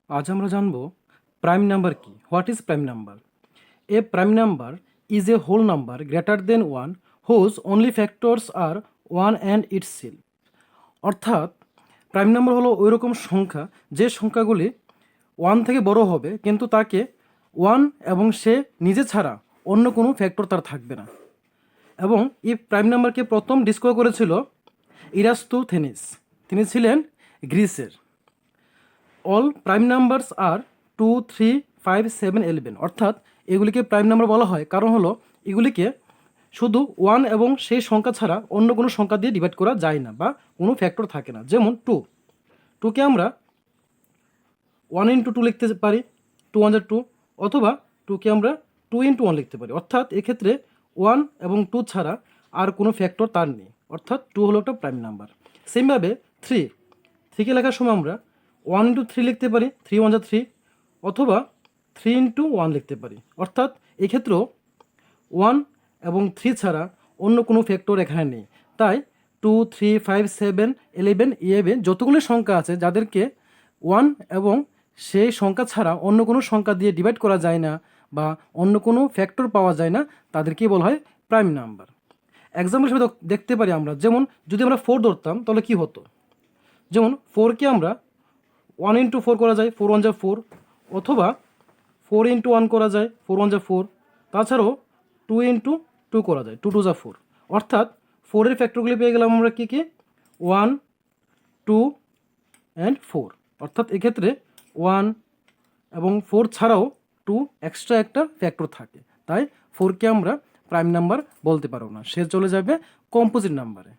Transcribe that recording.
আজ আমরা জানব প্রাইম নাম্বার কি। What is prime number? A prime number is a whole number greater than one whose only factors are one and itself. অর্থাৎ prime number হলো ওই রকম সংখ্যা যে সংখ্যাগুলি ওয়ান থেকে বড় হবে কিন্তু তাকে ওয়ান এবং সে নিজে ছাড়া অন্য কোনো ফ্যাক্টর তার থাকবে না। এবং এই প্রাইম নাম্বারকে প্রথম ডিসকভার করেছিল ইরাস্তোথেনিস। তিনি ছিলেন গ্রিসের। অল প্রাইম নাম্বারস আর 2, 3, 5, 7, 11। অর্থাৎ এগুলিকে প্রাইম নাম্বার বলা হয় কারণ হলো এগুলিকে শুধু ওয়ান এবং সেই সংখ্যা ছাড়া অন্য কোনো সংখ্যা দিয়ে ডিভাইড করা যায় না বা কোনো ফ্যাক্টর থাকে না। যেমন টুকে আমরা 1 × 2 লিখতে পারি, 2 1 2, অথবা টুকে আমরা 2 × 1 লিখতে পারি। অর্থাৎ এক্ষেত্রে 1 এবং 2 ছাড়া আর কোনো ফ্যাক্টর তার নেই, অর্থাৎ 2 হলো একটা প্রাইম নাম্বার। সেমভাবে থ্রিকে লেখার সময় আমরা 1 × 3 লিখতে পারি, 3 1 3, অথবা 3 × 1 লিখতে পারি। অর্থাৎ এক্ষেত্রেও 1 এবং 3 ছাড়া অন্য কোনো ফ্যাক্টর এখানে নেই। তাই 2, 3, 5, 7, 11, 11 যতগুলো সংখ্যা আছে যাদেরকে 1 এবং সেই সংখ্যা ছাড়া অন্য কোনো সংখ্যা দিয়ে ডিভাইড করা যায় না বা অন্য কোনো ফ্যাক্টর পাওয়া যায় না, তাদেরকেই বলা হয় প্রাইম নাম্বার। এক্সাম্পল হিসেবে দেখতে পারি আমরা, যেমন যদি আমরা 4 ধরতাম তাহলে কি হতো। যেমন 4কে আমরা 1 × 4 করা যায়, 4 1 4, অথবা 4 × 1 করা যায়, 4 1 4। তাছাড়াও 2 × 2 করা যায়, 2 2 4। অর্থাৎ 4-এর ফ্যাক্টরগুলি পেয়ে গেলাম আমরা কি 1, 2 অ্যান্ড 4। অর্থাৎ এক্ষেত্রে 1 এবং 4 ছাড়াও 2 এক্সট্রা একটা ফ্যাক্টর থাকে, তাই 4কে আমরা প্রাইম নাম্বার বলতে পারবো না, সে চলে যাবে কম্পোজিট নাম্বারে।